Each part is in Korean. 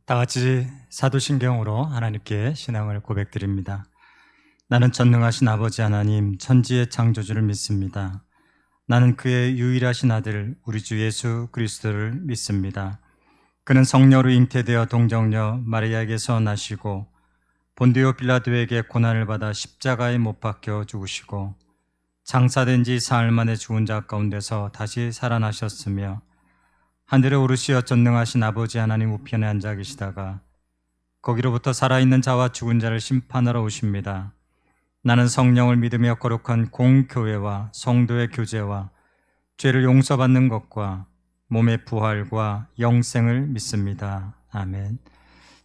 다 같이 사도신경으로 하나님께 신앙을 고백드립니다. 나는 전능하신 아버지 하나님, 천지의 창조주를 믿습니다. 나는 그의 유일하신 아들 우리 주 예수 그리스도를 믿습니다. 그는 성령으로 잉태되어 동정녀 마리아에게서 나시고 본디오 빌라도에게 고난을 받아 십자가에 못 박혀 죽으시고 장사된 지 사흘 만에 죽은 자 가운데서 다시 살아나셨으며 하늘에 오르시어 전능하신 아버지 하나님 우편에 앉아 계시다가 거기로부터 살아있는 자와 죽은 자를 심판하러 오십니다. 나는 성령을 믿으며 거룩한 공교회와 성도의 교제와 죄를 용서받는 것과 몸의 부활과 영생을 믿습니다. 아멘.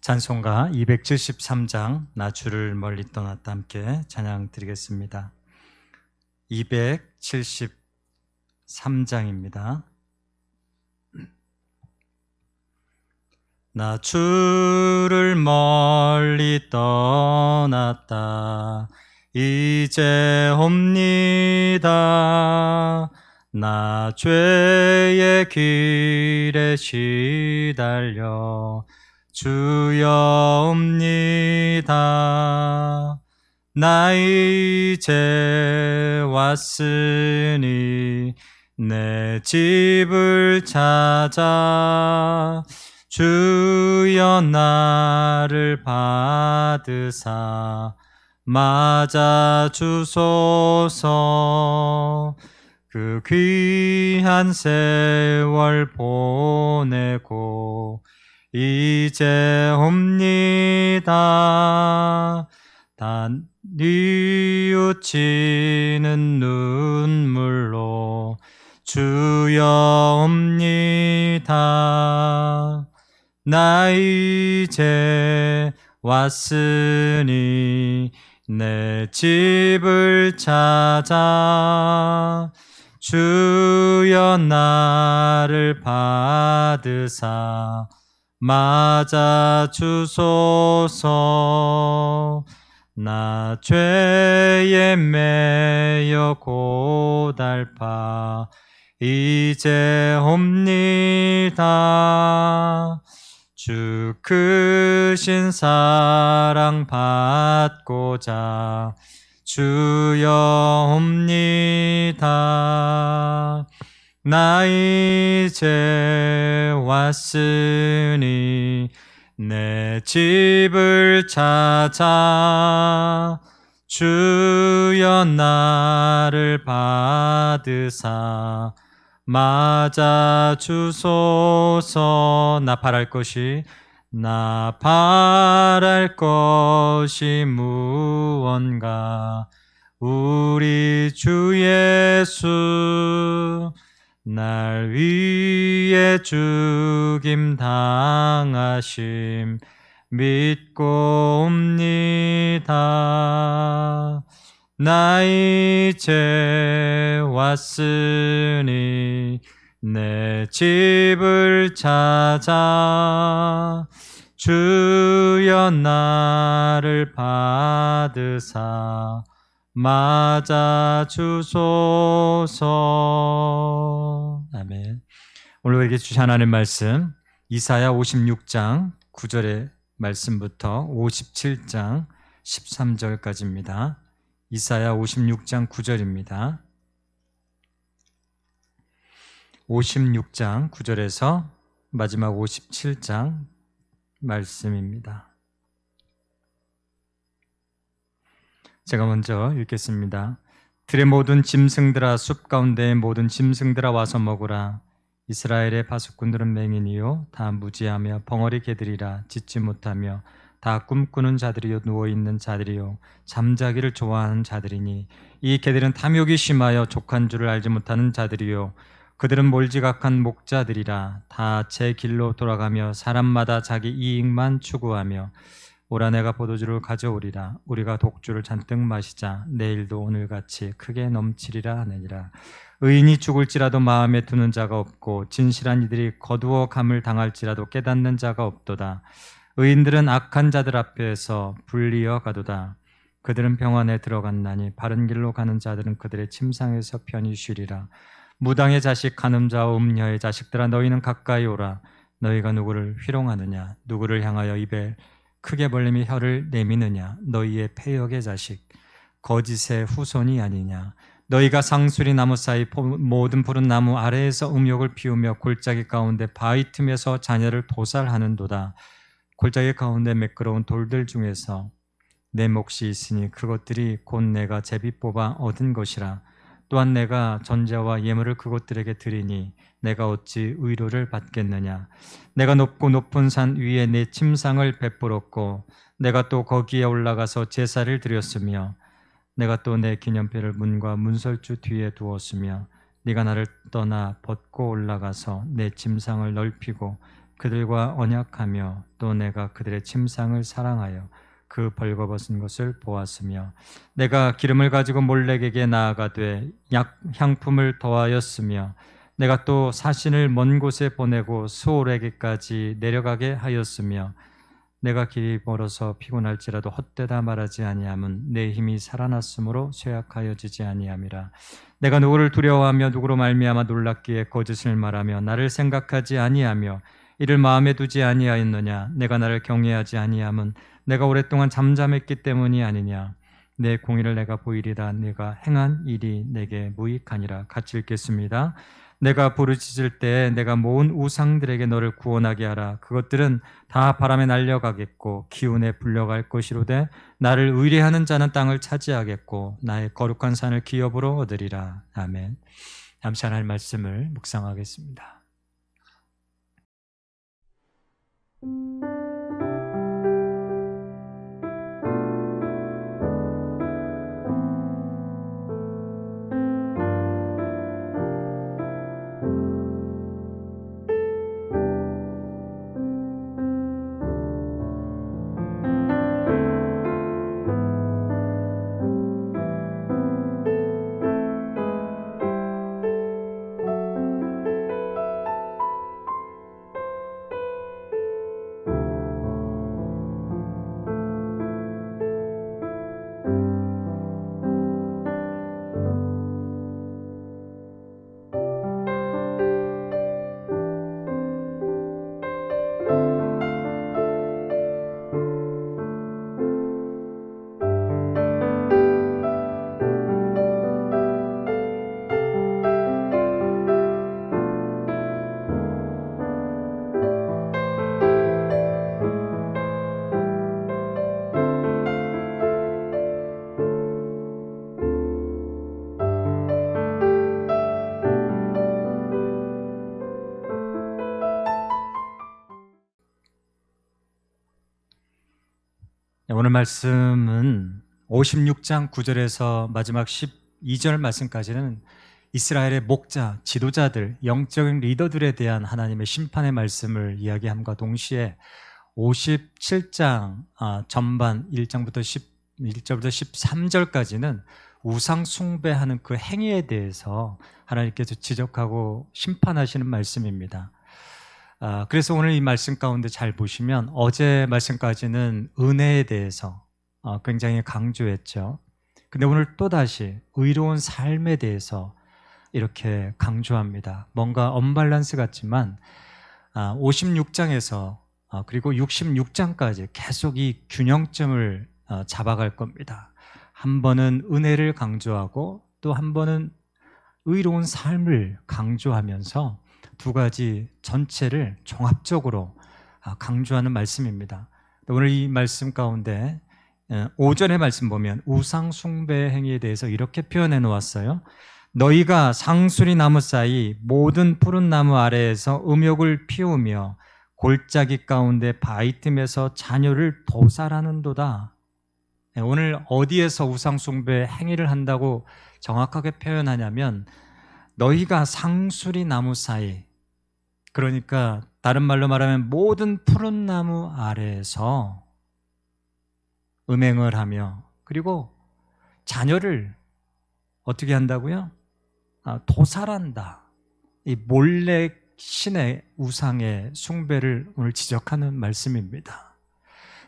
찬송가 273장 나 주를 멀리 떠났다 함께 찬양 드리겠습니다. 273장입니다. 나 주를 멀리 떠났다 이제 옵니다. 나 죄의 길에 시달려 주여 옵니다. 나 이제 왔으니 내 집을 찾아 주여 나를 받으사 맞아 주소서. 그 귀한 세월 보내고 이제 옵니다. 단 뉘우치는 눈물로 주여 옵니다. 나 이제 왔으니 내 집을 찾아 주여 나를 받으사 맞아 주소서. 나 죄에 매여 고달파 이제 옵니다. 주 크신 사랑 받고자 주여 옵니다. 나 이제 왔으니 내 집을 찾아 주여 나를 받으사 맞아 주소서. 나 바랄 것이 무언가 우리 주 예수 날 위해 죽임 당하심 믿고 옵니다. 나 이제 왔으니 내 집을 찾아 주여 나를 받으사 맞아 주소서. 아멘. 오늘 우리에게 주신 하나님의 말씀 이사야 56장 9절의 말씀부터 57장 13절까지입니다. 이사야 56장 9절입니다. 56장 9절에서 마지막 57장 말씀입니다. 제가 먼저 읽겠습니다. 들의 모든 짐승들아 숲 가운데의 모든 짐승들아 와서 먹으라. 이스라엘의 바숫꾼들은 맹인이요 다 무지하며 벙어리 개들이라. 짖지 못하며 다 꿈꾸는 자들이요 누워있는 자들이요 잠자기를 좋아하는 자들이니 이 개들은 탐욕이 심하여 족한 줄을 알지 못하는 자들이요 그들은 몰지각한 목자들이라. 다 제 길로 돌아가며 사람마다 자기 이익만 추구하며 오라 내가 포도주를 가져오리라. 우리가 독주를 잔뜩 마시자. 내일도 오늘같이 크게 넘치리라 하느니라. 의인이 죽을지라도 마음에 두는 자가 없고 진실한 이들이 거두어 감을 당할지라도 깨닫는 자가 없도다. 의인들은 악한 자들 앞에서 불리어 가도다. 그들은 평안에 들어갔나니 바른 길로 가는 자들은 그들의 침상에서 편히 쉬리라. 무당의 자식 간음자와 음녀의 자식들아 너희는 가까이 오라. 너희가 누구를 희롱하느냐? 누구를 향하여 입에 크게 벌리며 혀를 내미느냐? 너희의 패역의 자식, 거짓의 후손이 아니냐? 너희가 상수리 나무 사이 모든 푸른 나무 아래에서 음욕을 피우며 골짜기 가운데 바위 틈에서 자녀를 도살하는도다. 골짜기 가운데 매끄러운 돌들 중에서 내 몫이 있으니 그것들이 곧 내가 제비 뽑아 얻은 것이라. 또한 내가 전제와 예물을 그것들에게 드리니 내가 어찌 의로를 받겠느냐. 내가 높고 높은 산 위에 내 침상을 베풀었고 내가 또 거기에 올라가서 제사를 드렸으며 내가 또 내 기념패를 문과 문설주 뒤에 두었으며 네가 나를 떠나 벗고 올라가서 내 침상을 넓히고 그들과 언약하며 또 내가 그들의 침상을 사랑하여 그 벌거벗은 것을 보았으며 내가 기름을 가지고 몰렉에게 나아가되 향품을 더하였으며 내가 또 사신을 먼 곳에 보내고 수올에게까지 내려가게 하였으며 내가 길이 멀어서 피곤할지라도 헛되다 말하지 아니함은 내 힘이 살아났으므로 쇠약하여지지 아니함이라. 내가 누구를 두려워하며 누구로 말미암아 놀랍기에 거짓을 말하며 나를 생각하지 아니하며 이를 마음에 두지 아니하였느냐. 내가 나를 경외하지 아니함은 내가 오랫동안 잠잠했기 때문이 아니냐. 내 공의를 내가 보이리라. 내가 행한 일이 내게 무익하니라. 같이 읽겠습니다. 내가 부르짖을 때 내가 모은 우상들에게 너를 구원하게 하라. 그것들은 다 바람에 날려가겠고 기운에 불려갈 것이로되 나를 의뢰하는 자는 땅을 차지하겠고 나의 거룩한 산을 기업으로 얻으리라. 아멘. 잠시 하나님의 말씀을 묵상하겠습니다. 오늘 말씀은 56장 9절에서 마지막 12절 말씀까지는 이스라엘의 목자, 지도자들, 영적인 리더들에 대한 하나님의 심판의 말씀을 이야기함과 동시에 57장 전반 1절부터 13절까지는 우상 숭배하는 그 행위에 대해서 하나님께서 지적하고 심판하시는 말씀입니다. 그래서 오늘 이 말씀 가운데 잘 보시면 어제 말씀까지는 은혜에 대해서 굉장히 강조했죠. 근데 오늘 또다시 의로운 삶에 대해서 이렇게 강조합니다. 뭔가 언밸런스 같지만 56장에서 그리고 66장까지 계속 이 균형점을 잡아갈 겁니다. 한 번은 은혜를 강조하고 또 한 번은 의로운 삶을 강조하면서 두 가지 전체를 종합적으로 강조하는 말씀입니다. 오늘 이 말씀 가운데 5절의 말씀 보면 우상 숭배 행위에 대해서 이렇게 표현해 놓았어요. 너희가 상수리 나무 사이 모든 푸른 나무 아래에서 음욕을 피우며 골짜기 가운데 바위 틈에서 자녀를 도살하는도다. 오늘 어디에서 우상 숭배 행위를 한다고 정확하게 표현하냐면 너희가 상수리 나무 사이, 그러니까 다른 말로 말하면 모든 푸른 나무 아래에서 음행을 하며 그리고 자녀를 어떻게 한다고요? 도살한다. 이 몰렉 신의 우상의 숭배를 오늘 지적하는 말씀입니다.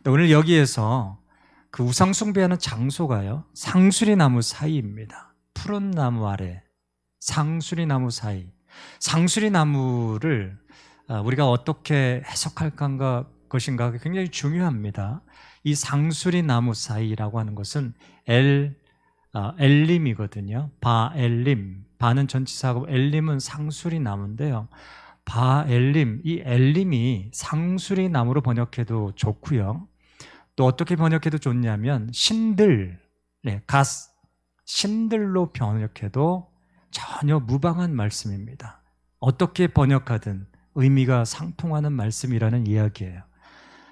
오늘 여기에서 그 우상 숭배하는 장소가요, 상수리 나무 사이입니다. 푸른 나무 아래, 상수리 나무 사이. 상수리 나무를 우리가 어떻게 해석할 것인가가 굉장히 중요합니다. 이 상수리 나무 사이라고 하는 것은 엘림이거든요. 바엘림. 바는 전치사고 엘림은 상수리 나무인데요. 바엘림, 이 엘림이 상수리 나무로 번역해도 좋고요. 또 어떻게 번역해도 좋냐면 신들, 신들로 번역해도 전혀 무방한 말씀입니다. 어떻게 번역하든 의미가 상통하는 말씀이라는 이야기예요.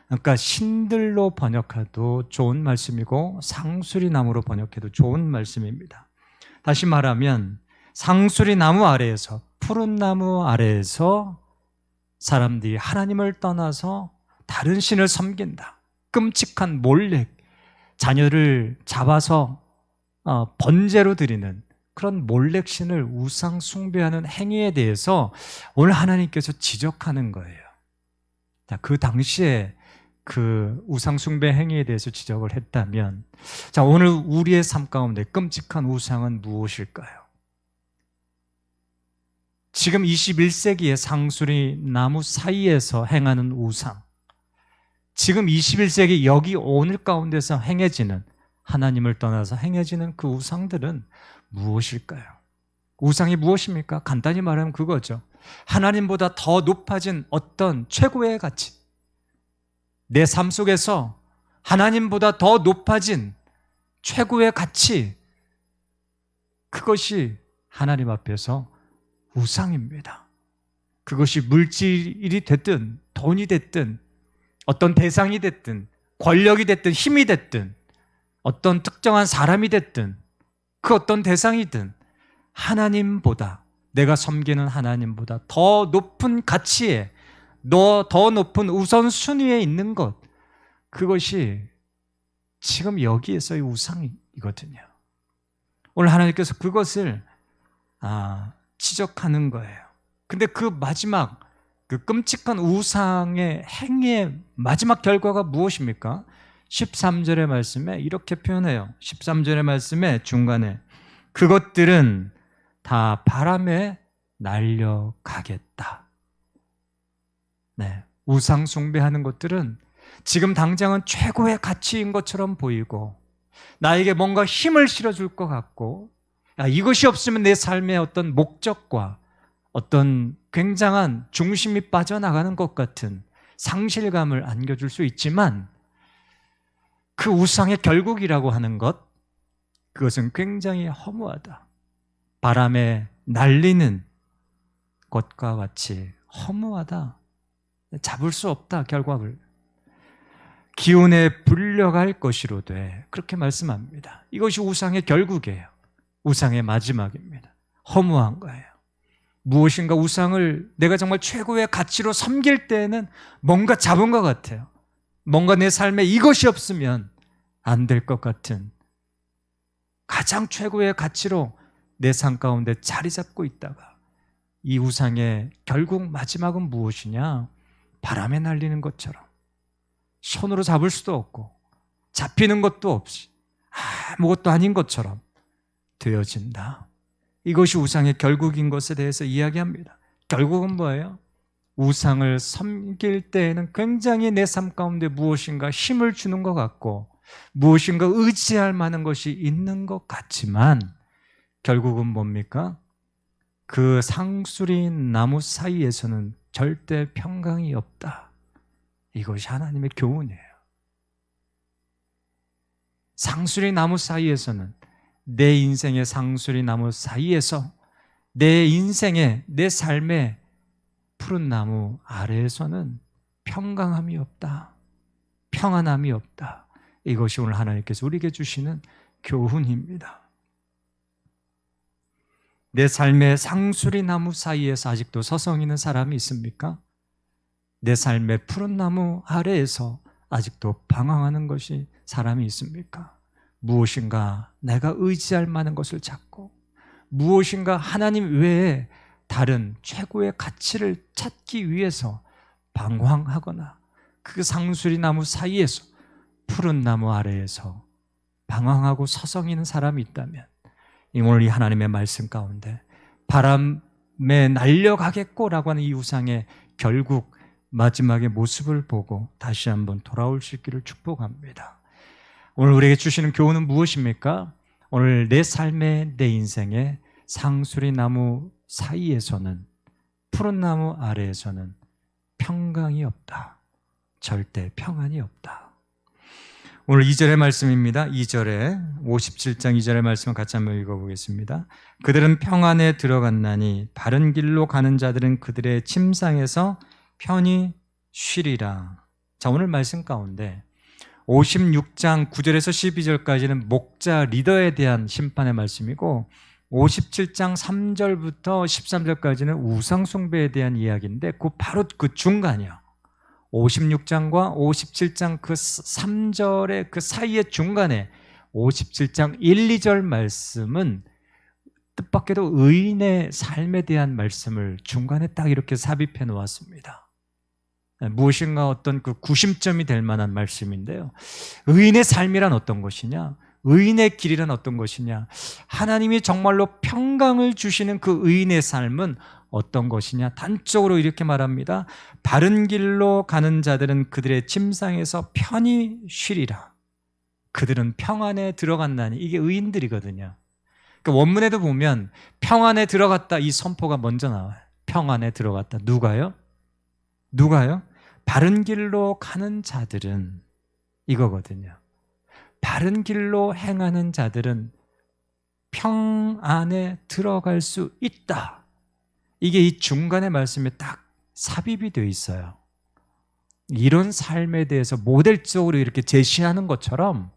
그러니까 신들로 번역해도 좋은 말씀이고 상수리 나무로 번역해도 좋은 말씀입니다. 다시 말하면 상수리 나무 아래에서, 푸른 나무 아래에서 사람들이 하나님을 떠나서 다른 신을 섬긴다. 끔찍한 몰렉, 자녀를 잡아서 번제로 드리는 그런 몰렉 신을 우상 숭배하는 행위에 대해서 오늘 하나님께서 지적하는 거예요. 자, 그 당시에 그 우상 숭배 행위에 대해서 지적을 했다면, 자, 오늘 우리의 삶 가운데 끔찍한 우상은 무엇일까요? 지금 21세기의 상수리 나무 사이에서 행하는 우상, 지금 21세기 여기 오늘 가운데서 행해지는, 하나님을 떠나서 행해지는 그 우상들은 무엇일까요? 우상이 무엇입니까? 간단히 말하면 그거죠. 하나님보다 더 높아진 어떤 최고의 가치, 내 삶 속에서 하나님보다 더 높아진 최고의 가치, 그것이 하나님 앞에서 우상입니다. 그것이 물질이 됐든 돈이 됐든 어떤 대상이 됐든 권력이 됐든 힘이 됐든 어떤 특정한 사람이 됐든 그 어떤 대상이든 하나님보다, 내가 섬기는 하나님보다 더 높은 가치에, 더 높은 우선순위에 있는 것, 그것이 지금 여기에서의 우상이거든요. 오늘 하나님께서 그것을 지적하는 거예요. 근데 그 마지막, 그 끔찍한 우상의 행위의 마지막 결과가 무엇입니까? 13절의 말씀에 이렇게 표현해요. 13절의 말씀에 중간에 그것들은 다 바람에 날려가겠다. 네, 우상 숭배하는 것들은 지금 당장은 최고의 가치인 것처럼 보이고 나에게 뭔가 힘을 실어줄 것 같고, 이것이 없으면 내 삶의 어떤 목적과 어떤 굉장한 중심이 빠져나가는 것 같은 상실감을 안겨줄 수 있지만, 그 우상의 결국이라고 하는 것, 그것은 굉장히 허무하다. 바람에 날리는 것과 같이 허무하다. 잡을 수 없다, 결과를. 기운에 불려갈 것이로되, 그렇게 말씀합니다. 이것이 우상의 결국이에요. 우상의 마지막입니다. 허무한 거예요. 무엇인가 우상을 내가 정말 최고의 가치로 섬길 때에는 뭔가 잡은 것 같아요. 뭔가 내 삶에 이것이 없으면 안 될 것 같은 가장 최고의 가치로 내 삶 가운데 자리 잡고 있다가 이 우상의 결국 마지막은 무엇이냐? 바람에 날리는 것처럼 손으로 잡을 수도 없고 잡히는 것도 없이 아무것도 아닌 것처럼 되어진다. 이것이 우상의 결국인 것에 대해서 이야기합니다. 결국은 뭐예요? 우상을 섬길 때에는 굉장히 내 삶 가운데 무엇인가 힘을 주는 것 같고 무엇인가 의지할 만한 것이 있는 것 같지만 결국은 뭡니까? 그 상수리 나무 사이에서는 절대 평강이 없다. 이것이 하나님의 교훈이에요. 상수리 나무 사이에서는, 내 인생의 상수리 나무 사이에서 내 인생의, 내 삶의 푸른 나무 아래에서는 평강함이 없다. 평안함이 없다. 이것이 오늘 하나님께서 우리에게 주시는 교훈입니다. 내 삶의 상수리 나무 사이에서 아직도 서성이는 사람이 있습니까? 내 삶의 푸른 나무 아래에서 아직도 방황하는 것이 사람이 있습니까? 무엇인가 내가 의지할 만한 것을 찾고 무엇인가 하나님 외에 다른 최고의 가치를 찾기 위해서 방황하거나 그 상수리 나무 사이에서 푸른 나무 아래에서 방황하고 서성이는 사람이 있다면 오늘 이 하나님의 말씀 가운데 바람에 날려가겠고라고 하는 이 우상의 결국 마지막의 모습을 보고 다시 한번 돌아올 수 있기를 축복합니다. 오늘 우리에게 주시는 교훈은 무엇입니까? 오늘 내 삶의, 내 인생의 상수리 나무 사이에서는, 푸른 나무 아래에서는 평강이 없다. 절대 평안이 없다. 오늘 2절의 말씀입니다. 2절에 57장 2절의 말씀을 같이 한번 읽어보겠습니다. 그들은 평안에 들어갔나니 바른 길로 가는 자들은 그들의 침상에서 편히 쉬리라. 자, 오늘 말씀 가운데 56장 9절에서 12절까지는 목자 리더에 대한 심판의 말씀이고 57장 3절부터 13절까지는 우상 숭배에 대한 이야기인데 바로 그 중간이요. 56장과 57장 그 3절의 그 사이의 중간에 57장 1, 2절 말씀은 뜻밖에도 의인의 삶에 대한 말씀을 중간에 딱 이렇게 삽입해 놓았습니다. 무엇인가 어떤 그 구심점이 될 만한 말씀인데요. 의인의 삶이란 어떤 것이냐? 의인의 길이란 어떤 것이냐? 하나님이 정말로 평강을 주시는 그 의인의 삶은 어떤 것이냐? 단적으로 이렇게 말합니다. 바른 길로 가는 자들은 그들의 침상에서 편히 쉬리라. 그들은 평안에 들어갔나니. 이게 의인들이거든요. 그러니까 원문에도 보면 평안에 들어갔다 이 선포가 먼저 나와요. 평안에 들어갔다. 누가요? 바른 길로 가는 자들은 이거거든요. 바른 길로 행하는 자들은 평안에 들어갈 수 있다. 이게 이 중간의 말씀에 딱 삽입이 되어 있어요. 이런 삶에 대해서 모델적으로 이렇게 제시하는 것처럼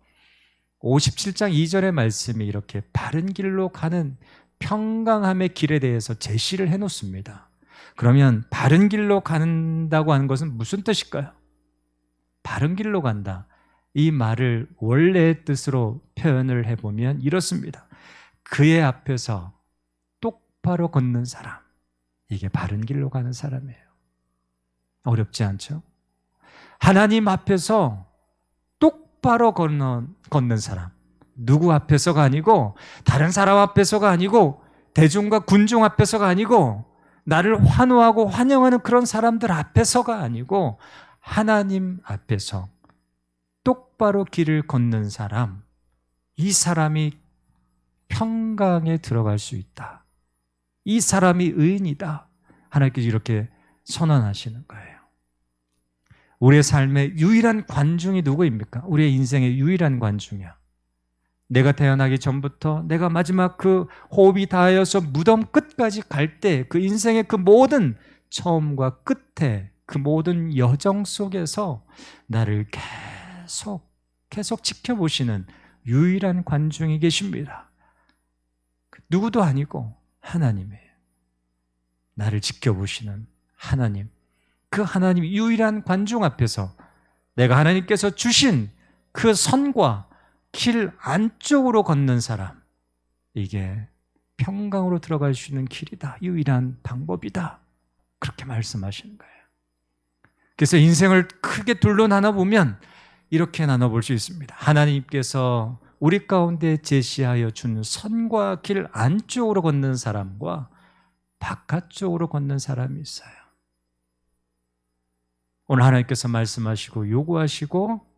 57장 2절의 말씀이 이렇게 바른 길로 가는 평강함의 길에 대해서 제시를 해놓습니다. 그러면 바른 길로 간다고 하는 것은 무슨 뜻일까요? 바른 길로 간다. 이 말을 원래의 뜻으로 표현을 해보면 이렇습니다. 그의 앞에서 똑바로 걷는 사람. 이게 바른 길로 가는 사람이에요. 어렵지 않죠? 하나님 앞에서 똑바로 걷는 사람. 누구 앞에서가 아니고 다른 사람 앞에서가 아니고 대중과 군중 앞에서가 아니고 나를 환호하고 환영하는 그런 사람들 앞에서가 아니고 하나님 앞에서 똑바로 길을 걷는 사람, 이 사람이 평강에 들어갈 수 있다. 이 사람이 의인이다. 하나님께서 이렇게 선언하시는 거예요. 우리의 삶의 유일한 관중이 누구입니까? 우리의 인생의 유일한 관중이야. 내가 태어나기 전부터 내가 마지막 그 호흡이 다하여서 무덤 끝까지 갈 때 그 인생의 그 모든 처음과 끝에 그 모든 여정 속에서 나를 계속 지켜보시는 유일한 관중이 계십니다. 누구도 아니고 하나님이에요. 나를 지켜보시는 하나님. 그 하나님 유일한 관중 앞에서 내가 하나님께서 주신 그 선과 길 안쪽으로 걷는 사람, 이게 평강으로 들어갈 수 있는 길이다. 유일한 방법이다. 그렇게 말씀하시는 거예요. 그래서 인생을 크게 둘로 나눠보면 이렇게 나눠볼 수 있습니다. 하나님께서 우리 가운데 제시하여 주는 선과 길 안쪽으로 걷는 사람과 바깥쪽으로 걷는 사람이 있어요. 오늘 하나님께서 말씀하시고 요구하시고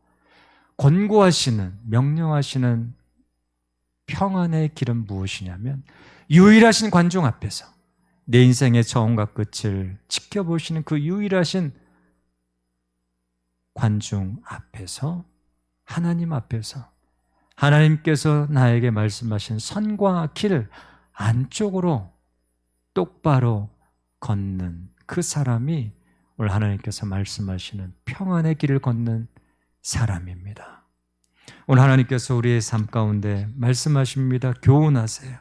권고하시는, 명령하시는 평안의 길은 무엇이냐면 유일하신 관중 앞에서 내 인생의 처음과 끝을 지켜보시는 그 유일하신 관중 앞에서, 하나님 앞에서 하나님께서 나에게 말씀하신 선과 길 안쪽으로 똑바로 걷는 그 사람이 오늘 하나님께서 말씀하시는 평안의 길을 걷는 사람입니다. 오늘 하나님께서 우리의 삶 가운데 말씀하십니다. 교훈하세요.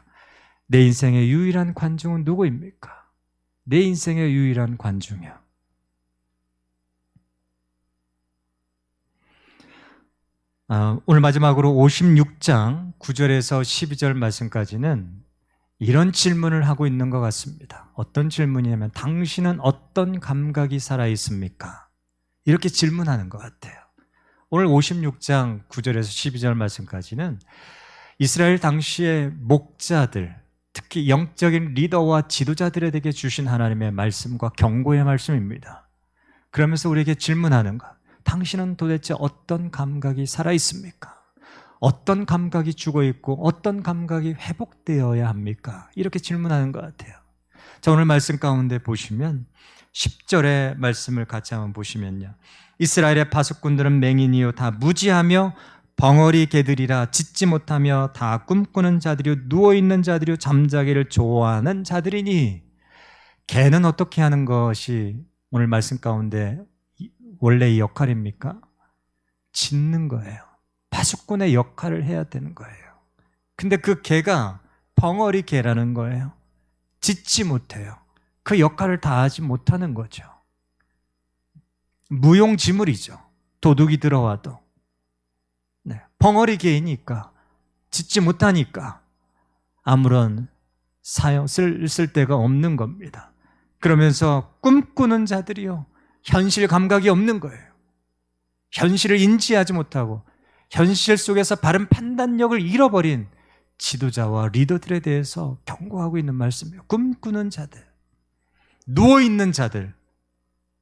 내 인생의 유일한 관중은 누구입니까? 내 인생의 유일한 관중이요. 오늘 마지막으로 56장 9절에서 12절 말씀까지는 이런 질문을 하고 있는 것 같습니다. 어떤 질문이냐면 당신은 어떤 감각이 살아있습니까? 이렇게 질문하는 것 같아요. 오늘 56장 9절에서 12절 말씀까지는 이스라엘 당시의 목자들, 특히 영적인 리더와 지도자들에게 주신 하나님의 말씀과 경고의 말씀입니다. 그러면서 우리에게 질문하는 것, 당신은 도대체 어떤 감각이 살아있습니까? 어떤 감각이 죽어있고 어떤 감각이 회복되어야 합니까? 이렇게 질문하는 것 같아요. 자, 오늘 말씀 가운데 보시면 10절의 말씀을 같이 한번 보시면요, 이스라엘의 파수꾼들은 맹인이요 다 무지하며 벙어리 개들이라, 짖지 못하며 다 꿈꾸는 자들이요 누워있는 자들이요 잠자기를 좋아하는 자들이니. 개는 어떻게 하는 것이 오늘 말씀 가운데 원래의 역할입니까? 짖는 거예요. 파수꾼의 역할을 해야 되는 거예요. 근데 그 개가 벙어리 개라는 거예요. 짖지 못해요. 그 역할을 다하지 못하는 거죠. 무용지물이죠. 도둑이 들어와도. 네, 벙어리 개이니까, 짖지 못하니까 아무런 쓸 데가 없는 겁니다. 그러면서 꿈꾸는 자들이요, 현실 감각이 없는 거예요. 현실을 인지하지 못하고 현실 속에서 바른 판단력을 잃어버린 지도자와 리더들에 대해서 경고하고 있는 말씀이에요. 꿈꾸는 자들, 누워있는 자들,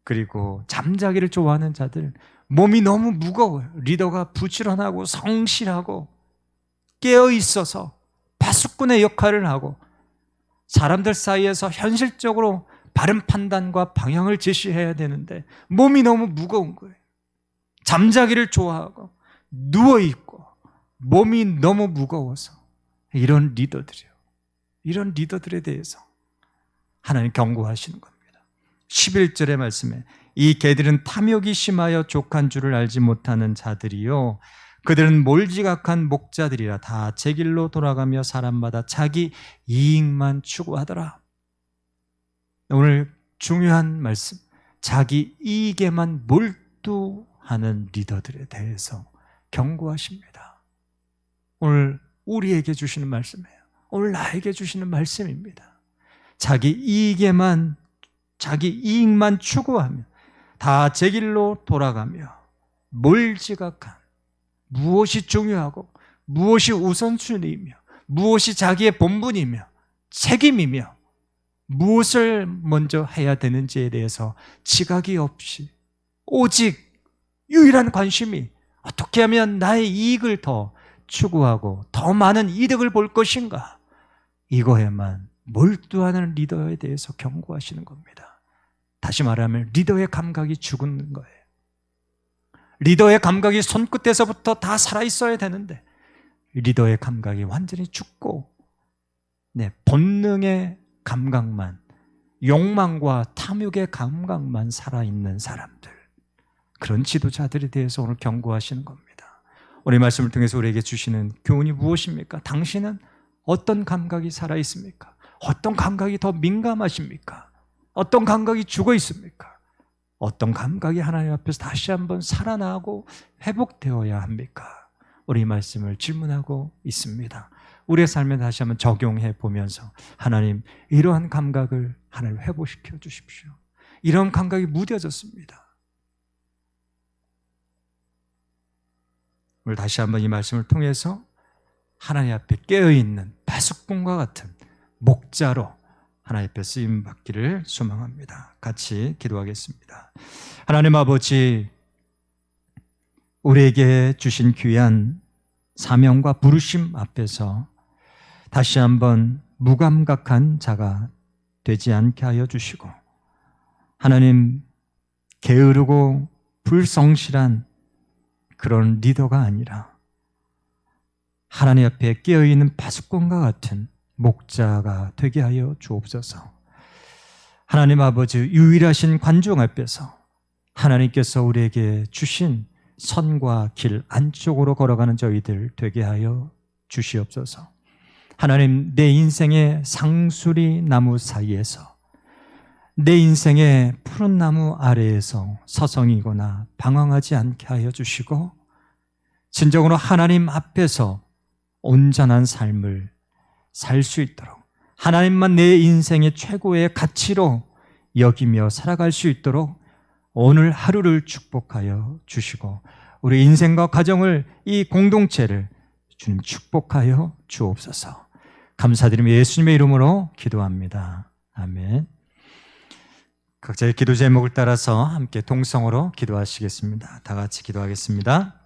그리고 잠자기를 좋아하는 자들, 몸이 너무 무거워요. 리더가 부지런하고 성실하고 깨어있어서 파수꾼의 역할을 하고 사람들 사이에서 현실적으로 바른 판단과 방향을 제시해야 되는데 몸이 너무 무거운 거예요. 잠자기를 좋아하고 누워있고 몸이 너무 무거워서, 이런 리더들이요, 이런 리더들에 대해서 하나님 경고하시는 겁니다. 11절의 말씀에 이 개들은 탐욕이 심하여 족한 줄을 알지 못하는 자들이요 그들은 몰지각한 목자들이라, 다 제 길로 돌아가며 사람마다 자기 이익만 추구하더라. 오늘 중요한 말씀, 자기 이익에만 몰두하는 리더들에 대해서 경고하십니다. 오늘 우리에게 주시는 말씀이에요. 오늘 나에게 주시는 말씀입니다. 자기 이익만 추구하며 다 제 길로 돌아가며 몰지각한, 무엇이 중요하고 무엇이 우선순위이며 무엇이 자기의 본분이며 책임이며 무엇을 먼저 해야 되는지에 대해서 지각이 없이 오직 유일한 관심이 어떻게 하면 나의 이익을 더 추구하고 더 많은 이득을 볼 것인가, 이거에만 몰두하는 리더에 대해서 경고하시는 겁니다. 다시 말하면 리더의 감각이 죽은 거예요. 리더의 감각이 손끝에서부터 다 살아있어야 되는데 리더의 감각이 완전히 죽고, 본능의 감각만, 욕망과 탐욕의 감각만 살아있는 사람들, 그런 지도자들에 대해서 오늘 경고하시는 겁니다. 오늘 말씀을 통해서 우리에게 주시는 교훈이 무엇입니까? 당신은 어떤 감각이 살아있습니까? 어떤 감각이 더 민감하십니까? 어떤 감각이 죽어 있습니까? 어떤 감각이 하나님 앞에서 다시 한번 살아나고 회복되어야 합니까? 우리 이 말씀을 질문하고 있습니다. 우리의 삶에 다시 한번 적용해 보면서, 하나님, 이러한 감각을 하나님 회복시켜 주십시오. 이런 감각이 무뎌졌습니다. 오늘 다시 한번 이 말씀을 통해서 하나님 앞에 깨어있는 파수꾼과 같은 목자로 하나님 앞에 쓰임받기를 소망합니다. 같이 기도하겠습니다. 하나님 아버지, 우리에게 주신 귀한 사명과 부르심 앞에서 다시 한번 무감각한 자가 되지 않게 하여 주시고, 하나님, 게으르고 불성실한 그런 리더가 아니라 하나님 앞에 깨어있는 파수꾼과 같은 목자가 되게 하여 주옵소서. 하나님 아버지, 유일하신 관중 앞에서 하나님께서 우리에게 주신 선과 길 안쪽으로 걸어가는 저희들 되게 하여 주시옵소서. 하나님, 내 인생의 상수리 나무 사이에서, 내 인생의 푸른 나무 아래에서 서성이거나 방황하지 않게 하여 주시고, 진정으로 하나님 앞에서 온전한 삶을 살 수 있도록, 하나님만 내 인생의 최고의 가치로 여기며 살아갈 수 있도록 오늘 하루를 축복하여 주시고, 우리 인생과 가정을, 이 공동체를 주님 축복하여 주옵소서. 감사드리며 예수님의 이름으로 기도합니다. 아멘. 각자의 기도 제목을 따라서 함께 동성으로 기도하시겠습니다. 다 같이 기도하겠습니다.